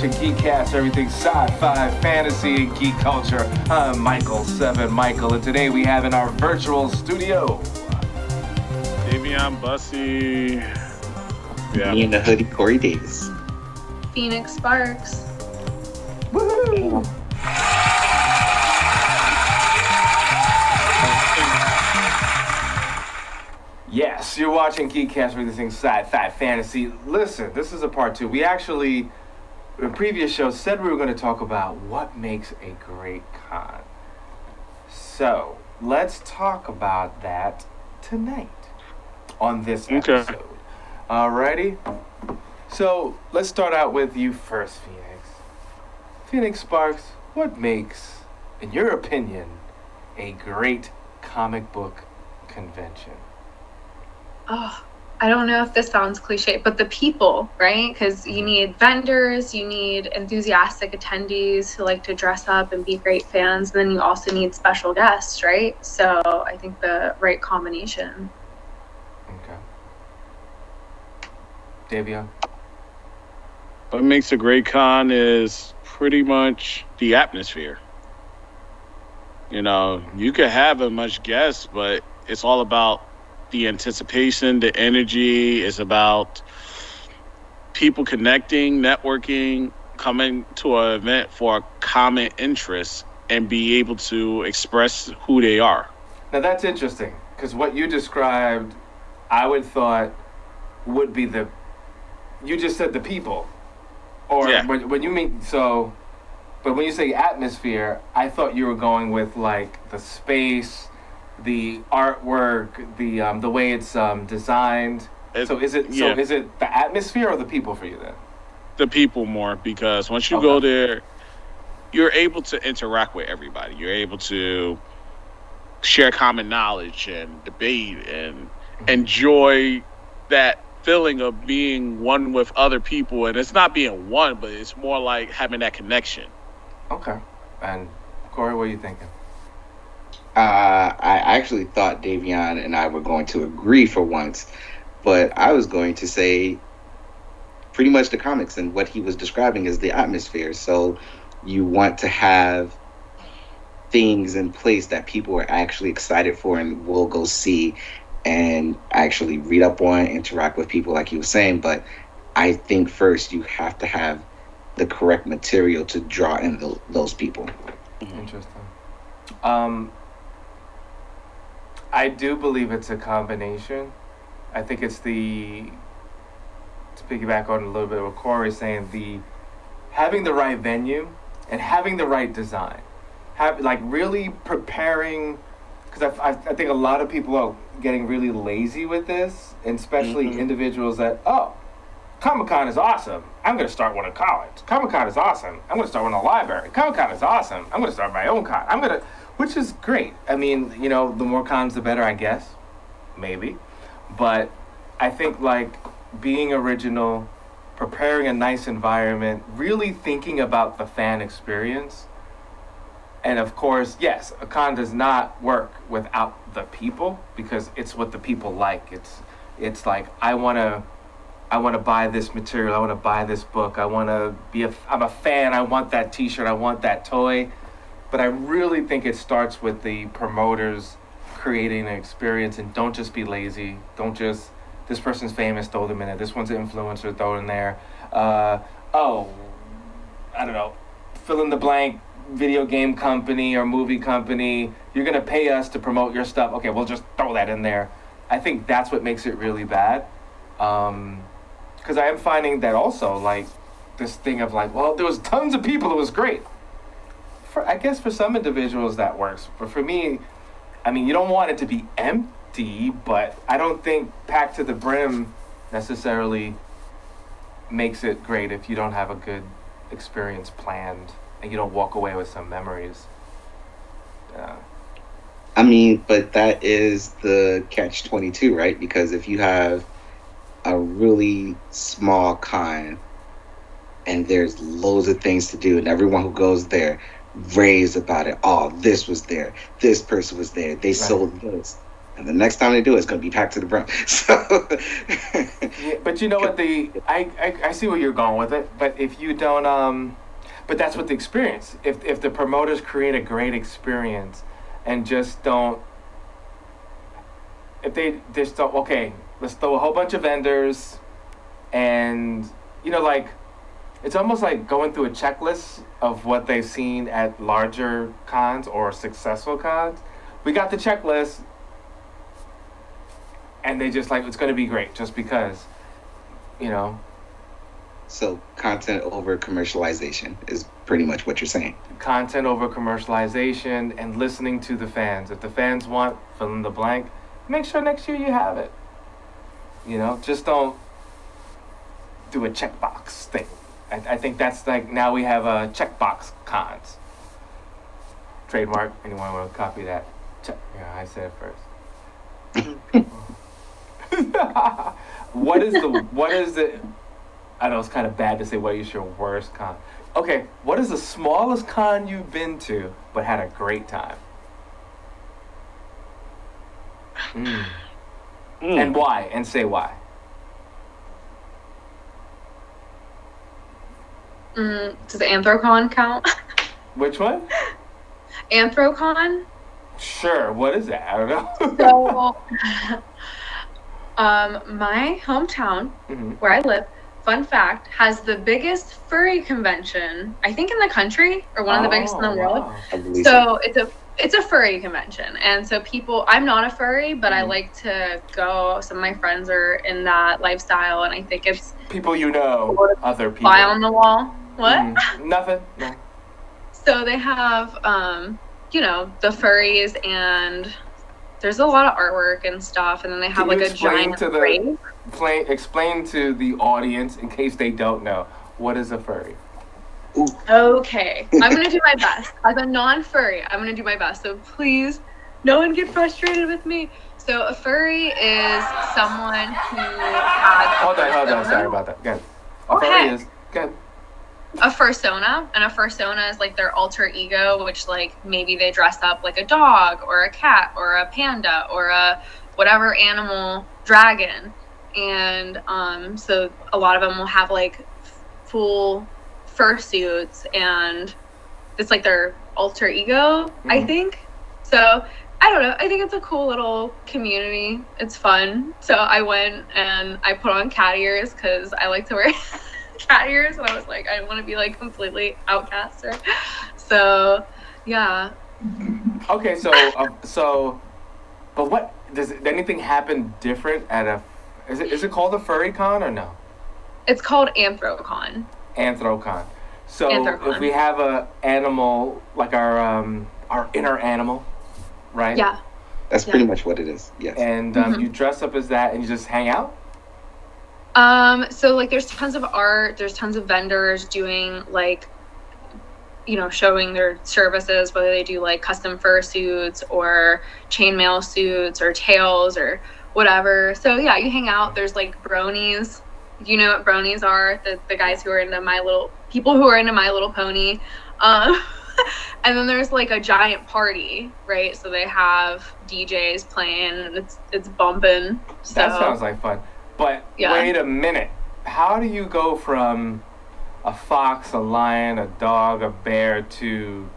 watching GeekCasTER, everything sci-fi, fantasy, and geek culture. I'm Michael, and today we have in our virtual studio Dayveonne, Bussey. Yeah. Me in the hoodie, Corey Davis. Phoenix Sparks. Woohoo! Yes, you're watching GeekCasTER, everything sci-fi, fantasy. Listen, this is a part two. We actually, in previous shows, said we were going to talk about what makes a great con. So, let's talk about that tonight on this episode. Okay. Alrighty? So, let's start out with you first, Phoenix. Phoenix Sparks, what makes, in your opinion, a great comic book convention? Oh, I don't know if this sounds cliche, but the people, right? Because you need vendors, you need enthusiastic attendees who like to dress up and be great fans, and then you also need special guests, right? So I think the right combination. Okay. Dayveonne? What makes a great con is pretty much the atmosphere. You know, you could have as much guests, but it's all about the anticipation, the energy. Is about people connecting, networking, coming to an event for a common interest and be able to express who they are. Now that's interesting, because what you described, I would thought would be you just said the people. Or yeah. when you mean, but when you say atmosphere, I thought you were going with like the space, the artwork, the way it's designed. So is it the atmosphere or the people for you then? The people more, because once you go there, you're able to interact with everybody. You're able to share common knowledge and debate and enjoy that feeling of being one with other people. And it's not being one, but it's more like having that connection. Okay. And Corey, what are you thinking? I actually thought Dayveonne and I were going to agree for once, but I was going to say pretty much the comics, and what he was describing is the atmosphere. So you want to have things in place that people are actually excited for and will go see and actually read up on, interact with people like you were saying. But I think first you have to have the correct material to draw in those people. Interesting. I do believe it's a combination. I think it's to piggyback on a little bit of what Corey's saying, having the right venue and having the right design. Really preparing, because I think a lot of people are getting really lazy with this, and especially individuals that, Comic-Con is awesome, I'm going to start one in college. Comic-Con is awesome, I'm going to start one in the library. Comic-Con is awesome, I'm going to start my own con. Which is great. I mean, the more cons, the better, I guess. Maybe. But I think, being original, preparing a nice environment, really thinking about the fan experience. And, of course, yes, a con does not work without the people, because it's what the people like. It's like, I want to buy this material, I want to buy this book, I'm a fan, I want that t-shirt, I want that toy. But I really think it starts with the promoters creating an experience, and don't just be lazy. Don't just, this person's famous, throw them in it. This one's an influencer, throw it in there. I don't know, fill in the blank video game company or movie company. You're going to pay us to promote your stuff. Okay, we'll just throw that in there. I think that's what makes it really bad. Because I am finding that also, this thing of there was tons of people, it was great. I guess for some individuals that works, but for me, I mean, you don't want it to be empty, but I don't think packed to the brim necessarily makes it great if you don't have a good experience planned and you don't walk away with some memories. I mean, but that is the catch-22, right? Because if you have a really small con and there's loads of things to do and everyone who goes there raves about it. Oh, this was there. This person was there. They sold this. And the next time they do it, it's going to be packed to the brim. So, Yeah, but you know what? I see where you're going with it. But if you don't, but that's what the experience. If the promoters create a great experience, and just don't, if they just don't, okay, let's throw a whole bunch of vendors, and like, it's almost like going through a checklist of what they've seen at larger cons or successful cons. We got the checklist, and they just like, it's going to be great just because, so content over commercialization is pretty much what you're saying. content over commercialization and listening to the fans. If the fans want fill in the blank, make sure next year you have it. Just don't do a checkbox thing. I think that's like, now we have a checkbox cons. Trademark. Anyone want to copy that? Yeah, I said it first. What is the, I know it's kind of bad to say what is your worst con. Okay, what is the smallest con you've been to but had a great time? And why? And say why. Does Anthrocon count? Which one? Anthrocon? Sure, what is that? I don't know. So, my hometown, where I live, fun fact, has the biggest furry convention, I think, in the country, or one of the biggest in the world. Wow. So it's a furry convention, and so I'm not a furry, but I like to go. Some of my friends are in that lifestyle, and I think it's People other people. fly on the wall. What? Nothing. No. So they have, the furries, and there's a lot of artwork and stuff, and then they have Can you like a giant rave. Explain to the audience, in case they don't know, what is a furry? Okay, I'm gonna do my best. As a non-furry, I'm gonna do my best. So please, no one get frustrated with me. So a furry is someone who has Hold on. Sorry about that. Good. A Okay. furry is good. a fursona, and a fursona is like their alter ego, which like maybe they dress up like a dog or a cat or a panda or a whatever animal dragon, and so a lot of them will have like full fursuits, and it's like their alter ego, I think. So I don't know, I think it's a cool little community. It's fun. So I went and I put on cat ears because I like to wear cat ears, and I was like, I don't want to be like completely outcaster. So yeah. Okay, but what does anything happen different at a? Is it called a furry con or no? It's called Anthrocon. Anthrocon. So Anthrocon. if we have a animal like our inner animal, right? Yeah. That's pretty much what it is. Yes. And you dress up as that and you just hang out. So like there's tons of art, there's tons of vendors doing like, showing their services, whether they do like custom fursuits or chainmail suits or tails or whatever. So yeah, you hang out. There's like bronies. You know what bronies are? The guys who are into people who are into My Little Pony. And then there's like a giant party, right? So they have DJs playing and it's bumping. So That sounds like fun. But Yeah. wait a minute. How do you go from a fox, a lion, a dog, a bear to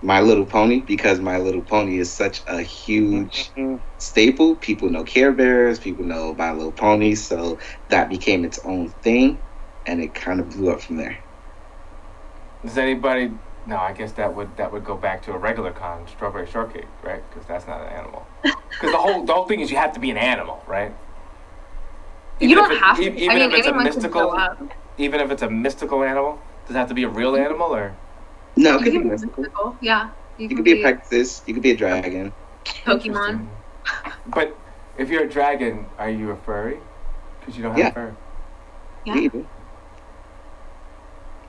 My Little Pony, because My Little Pony is such a huge staple. People know Care Bears, people know My Little Pony, so that became its own thing, and it kind of blew up from there. Does anybody? No, I guess that would go back to a regular con, strawberry shortcake, right? Because that's not an animal. Because the whole thing is you have to be an animal, right? you don't have to. Even if it's a anyone mystical, can show up. even if it's a mystical animal, does it have to be a real animal or? No, it You could be can be mystical. mystical. Yeah. You could be a Pegasus, you could be a dragon. Pokemon. But if you're a dragon, are you a furry? Because you don't have Yeah. fur. Yeah. You do.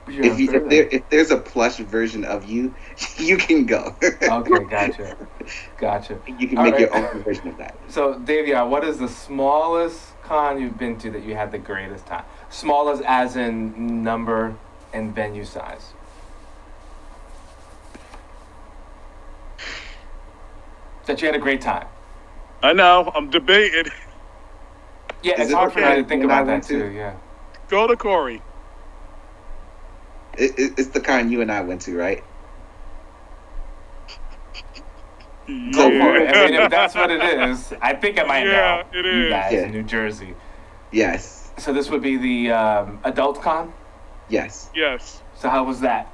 But you're a furry, If there's a plush version of you, you can go. Okay, gotcha. You can All make right. your own version of that. So, Dayveonne, what is the smallest con you've been to that you had the greatest time? Smallest as in number and venue size. That you had a great time. I know. I'm debating. Yeah, Is it's it hard for me okay to think when I about that went to? too. Yeah. Go to Corey. It's the con you and I went to, right? Go So for Yeah. it. I mean, if that's what it is, I think I might know. Yeah, it You is. guys, Yeah. New Jersey. yes, So this would be the adult con. yes. Yes. So how was that?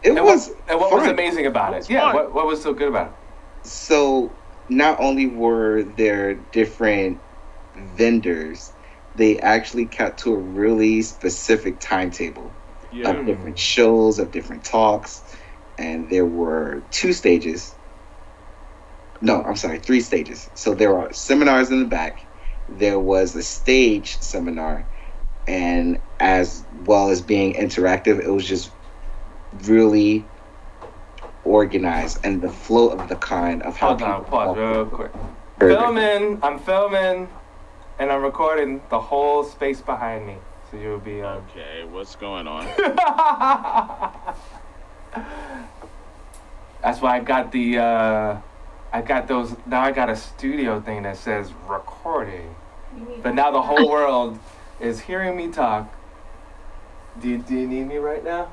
It and was what was fun. amazing about It it? was Yeah. fun. What was so good about it? So not only were there different vendors, they actually kept to a really specific timetable Yeah. of different shows, of different talks, and there were 2 stages. No, I'm sorry, 3 stages. So there are seminars in the back. There was a stage seminar, and as well as being interactive, it was just really organized, and the flow of the con of how Hold on. people Pause walked real through quick. very Filming. I'm filming, and I'm recording the whole space behind me. So you'll be. Okay, what's going on? That's why I got the. I got those. Now I got a studio thing that says recording. But now the whole world is hearing me talk. Do you need me right now?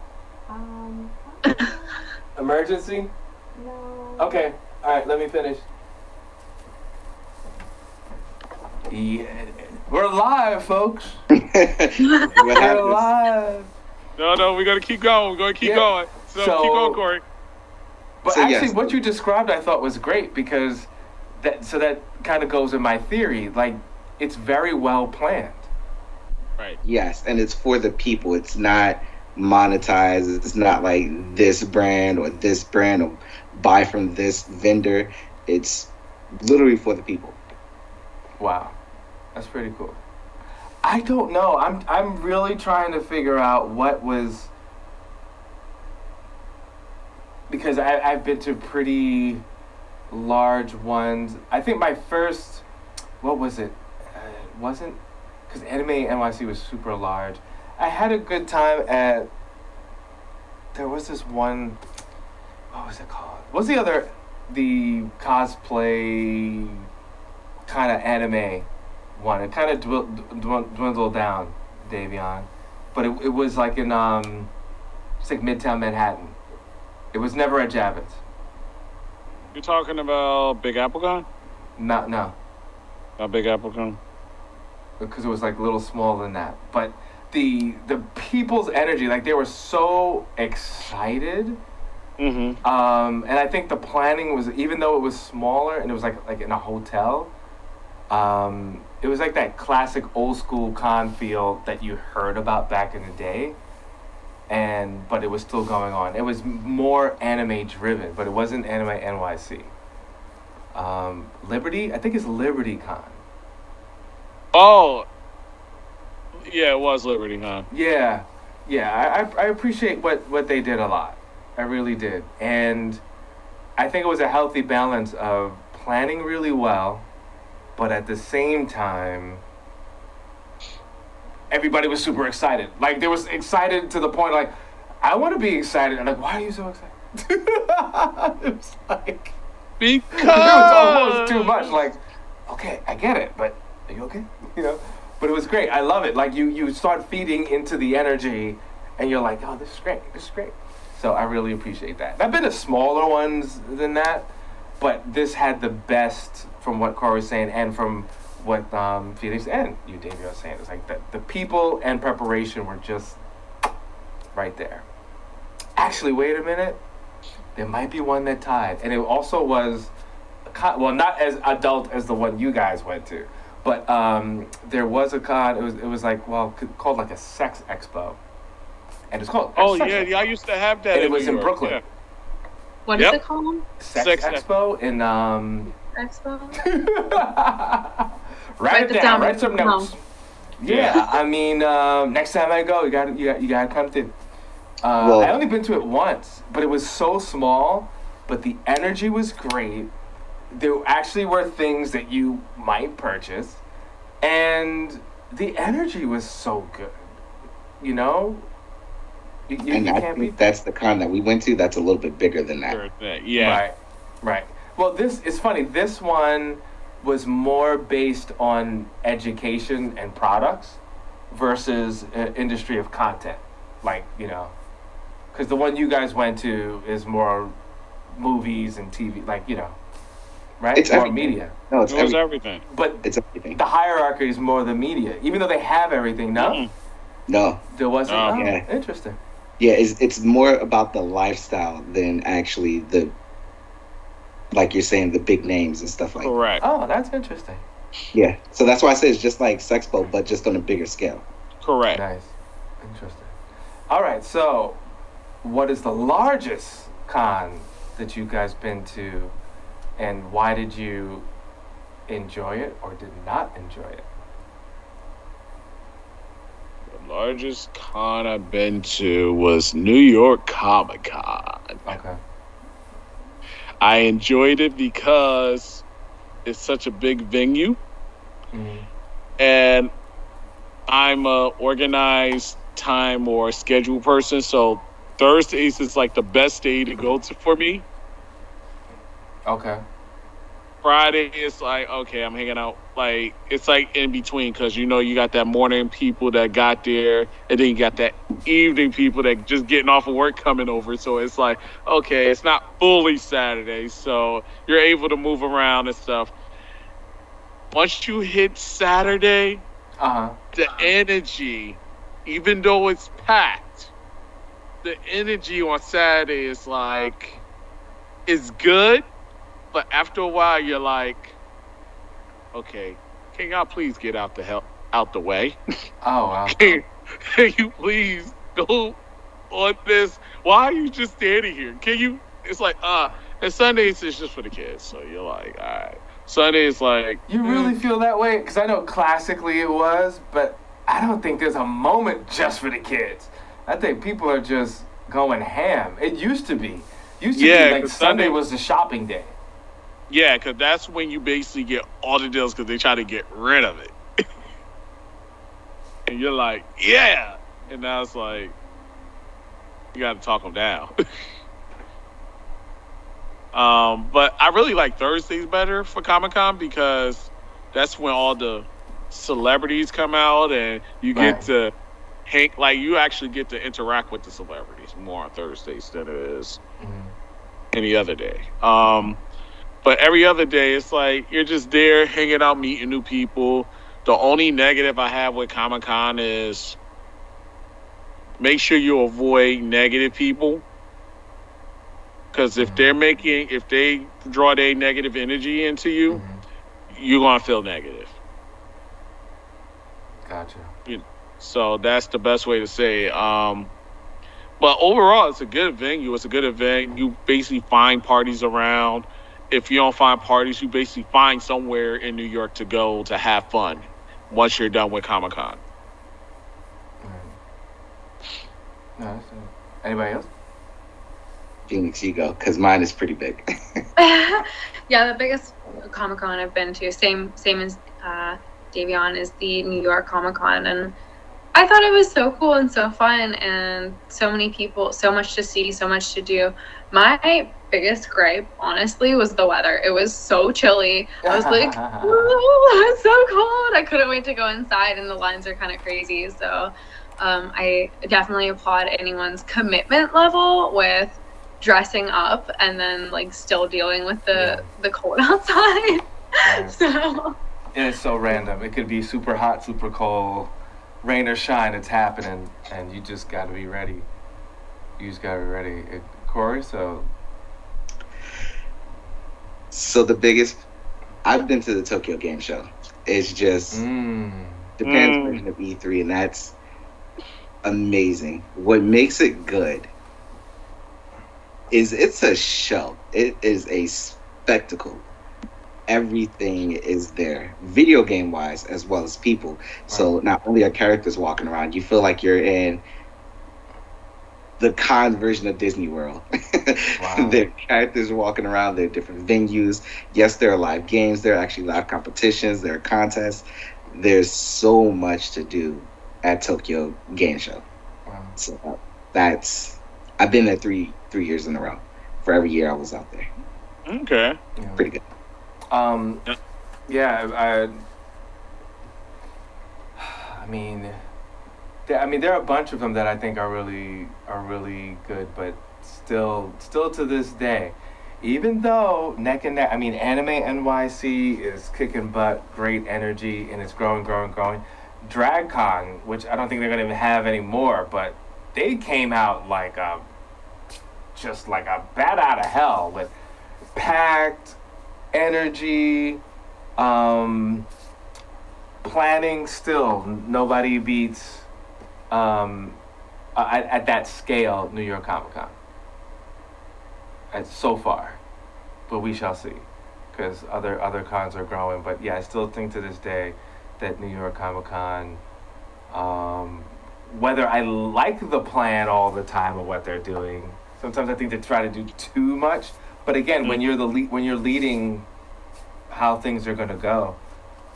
Emergency? No. Okay. All right. Let me finish. Yeah. We're live, folks. what We're happens? live. No, we gotta keep going. We're gonna keep Yeah. going. So keep going, Corey. But So, actually, yes. what you described, I thought was great because that kind of goes in my theory. Like, it's very well planned. Right. Yes, and it's for the people. It's not monetized. It's not like this brand or buy from this vendor. It's literally for the people. Wow, that's pretty cool. I don't know. I'm really trying to figure out what was, because I've been to pretty large ones. I think my first, what was it? It wasn't, because Anime NYC was super large. I had a good time at, there was this one, what was it called? What's the other, the cosplay kind of anime one? It kind of dwindled down, Dayveonne. But it was like in, it's like Midtown Manhattan. It was never at Javits. You're talking about Big Applecon? No, Not Big Applecon? because it was like a little smaller than that. But the people's energy, like they were so excited. Mm-hmm. And I think the planning was, even though it was smaller and it was like in a hotel, it was like that classic old school con feel that you heard about back in the day. But it was still going on. It was more anime driven, but it wasn't Anime NYC. Liberty, I think it's Liberty Con. Oh. Yeah, it was Liberty, huh? Yeah, I appreciate what they did a lot. I really did. And I think it was a healthy balance of planning really well, but at the same time, everybody was super excited. Like, they was excited to the point, like, I want to be excited. I'm like, why are you so excited? It was like, Because it was almost too much. Like, okay, I get it, but are you okay? You know? But it was great. I love it. Like, you start feeding into the energy, and you're like, oh, this is great. This is great. So I really appreciate that. I've been to smaller ones than that, but this had the best from what Corey was saying and from what Felix and you, Davey, were saying. It's like the people and preparation were just right there. Actually, wait a minute. There might be one that tied. And it also was, well, not as adult as the one you guys went to, but there was a con, it was like, well, called like a sex expo. And it's called Oh Sex yeah, Expo. I used to have that. And it in was New in York. Brooklyn. Yeah. What Yep. is it called? Sex Sex Expo in Expo? write it it down. down. Write some No. notes. Yeah, I mean, next time I go, you gotta come through. Well- I only been to it once, but it was so small. But the energy was great. There actually were things that you might purchase, and the energy was so good. You know, you And I can't think beat. that's the con that we went to. That's a little bit bigger than that. Sure, yeah. Right. Well, this is funny. This one was more based on education and products versus industry of content. Like, because the one you guys went to is more movies and TV, like, right? It's more everything. media. No, it's It was everything. everything. But It's everything. the hierarchy is more the media, even though they have everything. No, Mm-mm. No, there wasn't. No. Oh, Yeah. interesting. yeah, it's more about the lifestyle than actually the, like you're saying, the big names and stuff like that. Correct. Oh, that's interesting. Yeah, so that's why I say it's just like Sexpo, but just on a bigger scale. Correct. Nice, interesting. All right, so what is the largest con that you guys been to, and why did you enjoy it or did not enjoy it? The largest con I've been to was New York Comic Con. Okay. I enjoyed it because it's such a big venue, Mhm. and I'm a organized time or schedule person, so Thursdays is like the best day to go to for me. Okay. Friday is like, okay, I'm hanging out. Like, it's like in between because you got that morning people that got there, and then you got that evening people that just getting off of work coming over. So it's like, okay, it's not fully Saturday, so you're able to move around and stuff. Once you hit Saturday, Uh huh. the energy, even though it's packed, the energy on Saturday is like, it's good, but after a while you're like, okay, can y'all please get out the way? Oh wow. Can you please go on this? Why are you just standing here? Can you? It's like, and Sundays is just for the kids, so you're like, all right. Sundays like, You really feel that way? Because I know classically it was, but I don't think there's a moment just for the kids. I think people are just going ham. It used to be. Yeah, Like 'cause Sunday Sunday- was the shopping day. yeah, because that's when you basically get all the deals because they try to get rid of it. And you're like, yeah. And now it's like, you got to talk them down. But I really like Thursdays better for Comic Con because that's when all the celebrities come out and you get Right. to hang, like you actually get to interact with the celebrities more on Thursdays than it is Mhm. any other day. But every other day, it's like you're just there hanging out, meeting new people. The only negative I have with Comic Con is make sure you avoid negative people. Because if they draw their negative energy into you, Mhm. you're going to feel negative. Gotcha. So that's the best way to say it. But overall, it's a good venue. It's a good event. You basically find parties around. If you don't find parties, you basically find somewhere in New York to go to have fun once you're done with Comic Con. No, that's it. Anybody else? Phoenix, you go, because mine is pretty big. Yeah, the biggest Comic Con I've been to, same as Dayveonne, is the New York Comic Con, and I thought it was so cool and so fun, and so many people, so much to see, so much to do. My biggest gripe, honestly, was the weather. It was so chilly. I was like, oh, it's so cold. I couldn't wait to go inside, and the lines are kind of crazy. So I definitely applaud anyone's commitment level with dressing up and then like still dealing with the cold outside. Right. So And it's so random. It could be super hot, super cold, rain or shine. It's happening, and you just got to be ready. You just got to be ready. Corey, so So the biggest, I've been to the Tokyo Game Show. It's just Japan's version of E3, and that's amazing. What makes it good is it's a show. It is a spectacle. Everything is there, video game wise as well as people. So not only are characters walking around, you feel like you're in the con version of Disney World. Wow. There are characters walking around, there are different venues. Yes, there are live games, there are actually live competitions, there are contests. There's so much to do at Tokyo Game Show. wow. So that's, I've been there three years in a row. For every year I was out there. Okay. You know. Pretty good. Yeah. Yeah, I mean, there are a bunch of them that I think are really good, but still to this day, even though neck and neck. I mean, Anime NYC is kicking butt, great energy, and it's growing, growing, growing. DragCon, which I don't think they're gonna even have anymore, but they came out like just like a bat out of hell with packed energy. Um, Planning still nobody beats at that scale New York Comic Con so far, but we shall see because other cons are growing. But yeah, I still think to this day that New York Comic Con, whether I like the plan all the time or what they're doing, sometimes I think they try to do too much. But again, when you're when you're leading how things are going to go,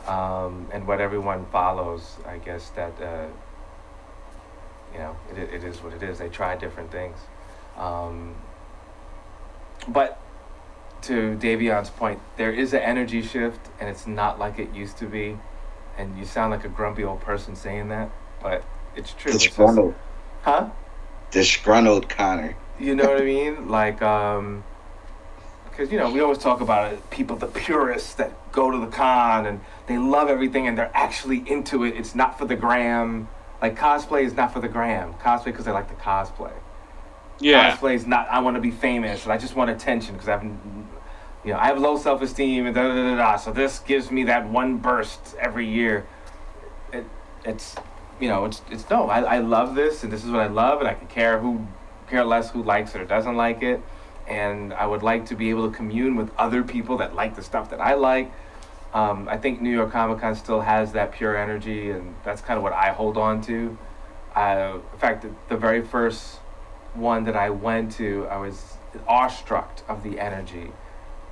and what everyone follows, I guess that it is what it is. They try different things, but to Dayveonne's point, there is an energy shift, and it's not like it used to be. And you sound like a grumpy old person saying that, but it's true. Disgruntled. Huh? Disgruntled Connor. You know what I mean? Like, because we always talk about it, people, the purists that go to the con and they love everything and they're actually into it. It's not for the gram. Like, cosplay is not for the gram. Cosplay because they like the cosplay. Yeah. Cosplay is not, I want to be famous and I just want attention because I have low self-esteem and da-da-da-da-da. So this gives me that one burst every year. It's no, I love this and this is what I love, and I can care less who likes it or doesn't like it. And I would like to be able to commune with other people that like the stuff that I like. I think New York Comic Con still has that pure energy, and that's kind of what I hold on to. In fact, the very first one that I went to, I was awestruck of the energy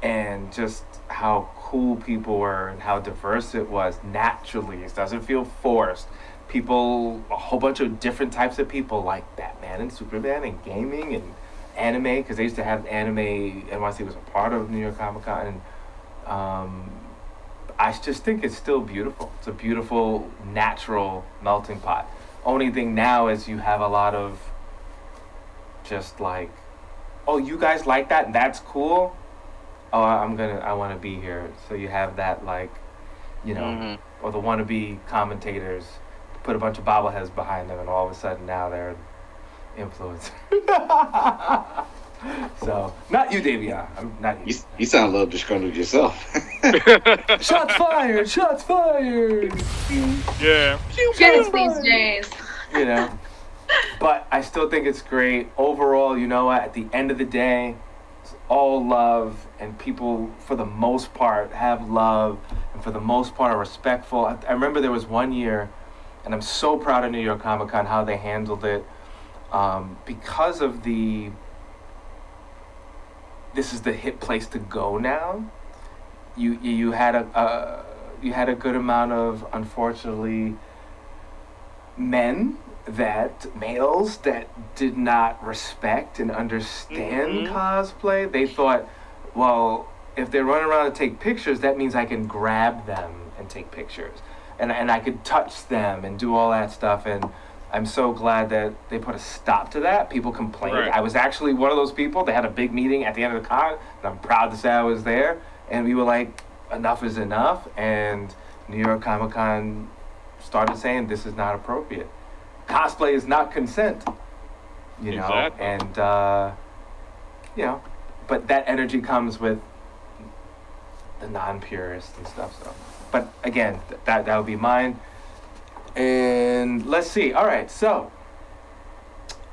and just how cool people were and how diverse it was naturally. It doesn't feel forced. People, a whole bunch of different types of people like Batman and Superman and gaming and anime, because they used to have anime. NYC was a part of New York Comic Con, and I just think it's still beautiful. It's a beautiful, natural melting pot. Only thing now is you have a lot of just like, oh, you guys like that? That's cool. Oh, I want to be here. So you have that, like, or the wannabe commentators put a bunch of bobbleheads behind them, and all of a sudden now they're influencers. So, not you, Dayveonne. I'm not you. You sound a little disgruntled yourself. Shots fired! Shots fired! Yeah. Yes, these days. But I still think it's great. Overall, you know what? At the end of the day, it's all love, and people, for the most part, have love, and for the most part, are respectful. I remember there was one year, and I'm so proud of New York Comic Con, how they handled it, because of this is the hip place to go now. You had a good amount of, unfortunately, males that did not respect and understand cosplay. They thought, well, if they run around and take pictures, that means I can grab them and take pictures, and I could touch them and do all that stuff. And I'm so glad that they put a stop to that. People complained. Right. I was actually one of those people. They had a big meeting at the end of the con, and I'm proud to say I was there. And we were like, enough is enough. And New York Comic Con started saying this is not appropriate. Cosplay is not consent. Exactly. And but that energy comes with the non-purists and stuff. So, but again, that would be mine. And let's see. All right, so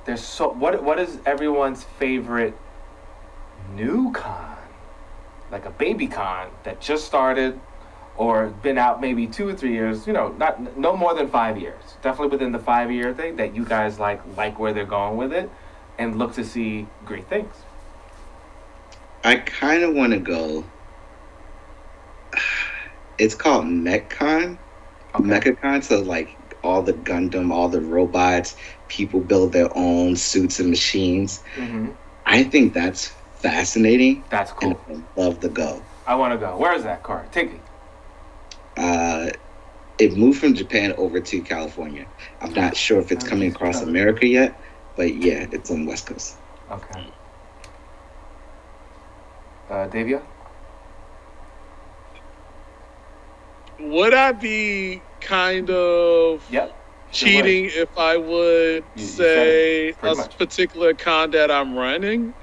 what is everyone's favorite new con, like a baby con that just started or been out maybe 2 or 3 years? No more than 5 years. Definitely within the 5-year thing that you guys like where they're going with it, and look to see great things. I kind of want to go. It's called MechCon. Okay. MechaCon, so like all the Gundam, all the robots, people build their own suits and machines. Mm-hmm. I think that's fascinating. That's cool. And I love the go. I want to go. Where is that car? Take me. It moved from Japan over to California. I'm not sure if it's coming across America yet, but yeah, it's on the West Coast. Okay. Dayveonne? Would I be kind of cheating if I would say a particular con that I'm running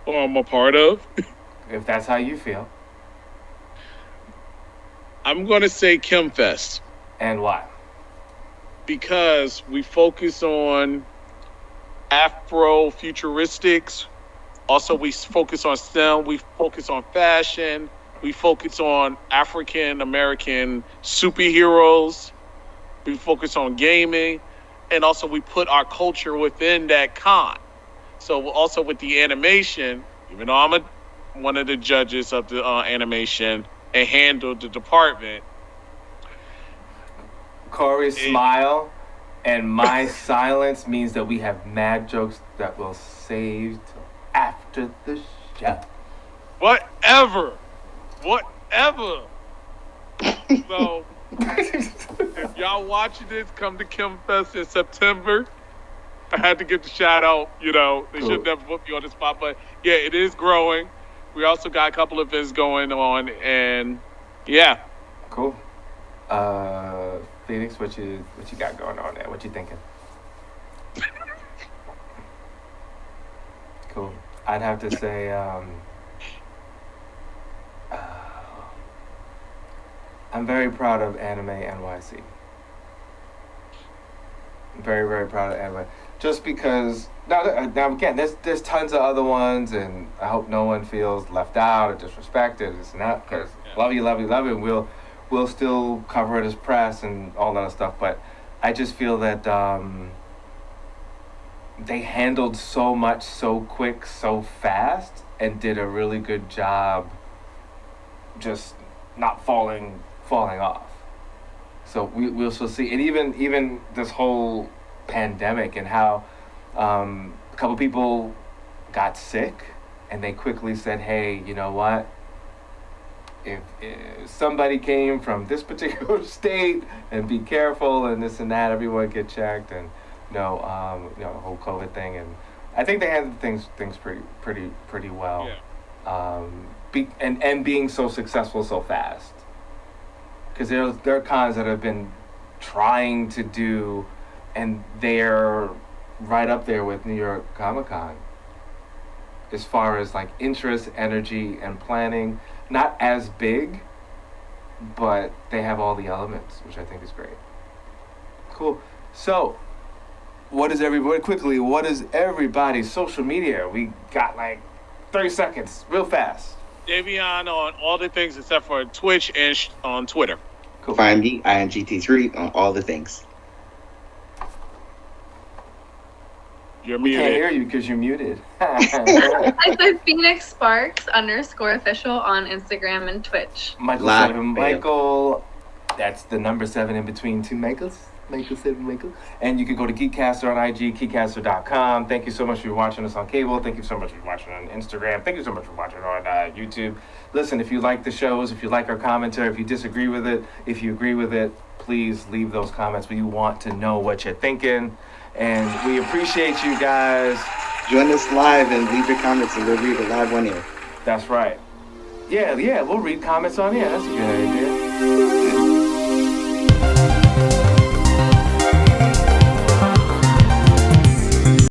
or I'm a part of? If that's how you feel. I'm going to say ChemFest. And why? Because we focus on Afro-futuristics. Also, we focus on STEM. We focus on fashion. We focus on African-American superheroes. We focus on gaming. And also, we put our culture within that con. So also with the animation, even though I'm one of the judges of the animation and handled the department. Corey's smile and my silence means that we have mad jokes that we'll save till after the show. Whatever. So, if y'all watching this, come to ChemFest in September. I had to get the shout out, they should never put me on the spot, but yeah, it is growing. We also got a couple of events going on, and yeah. Cool. Phoenix, what you got going on there? What you thinking? Cool. I'd have to say, I'm very proud of Anime NYC. Very, very proud of Anime. Just because now again, there's tons of other ones, and I hope no one feels left out or disrespected. It's not because love you. We'll still cover it as press and all that stuff. But I just feel that they handled so much so quick, so fast, and did a really good job. Just not falling off. So we'll still see, and even this whole pandemic and how a couple people got sick and they quickly said, hey, you know what, if somebody came from this particular state, and be careful and this and that, everyone get checked, and the whole COVID thing, and I think they handled things pretty well. And being so successful so fast, because there are cons that have been trying to do, and they're right up there with New York Comic Con as far as like interest, energy, and planning. Not as big, but they have all the elements, which I think is great. Cool. So, what is everybody's social media? We got like 30 seconds, real fast. Dayveonne on all the things except for Twitch and on Twitter. Cool. Find me, INGT3, on all the things. You're muted. I can't hear you because you're muted. I said Phoenix Sparks _official on Instagram and Twitch. Michael, that's the number 7 in between two Michaels. Michael. And you can go to GEEKCASTER on IG, GeekCaster.com. Thank you so much for watching us on cable. Thank you so much for watching on Instagram. Thank you so much for watching on YouTube. Listen, if you like the shows, if you like our commentary, if you disagree with it, if you agree with it, please leave those comments. We want to know what you're thinking. And we appreciate you guys. Join us live and leave your comments, and we'll read a live one here. That's right. Yeah, we'll read comments on here. That's a good idea.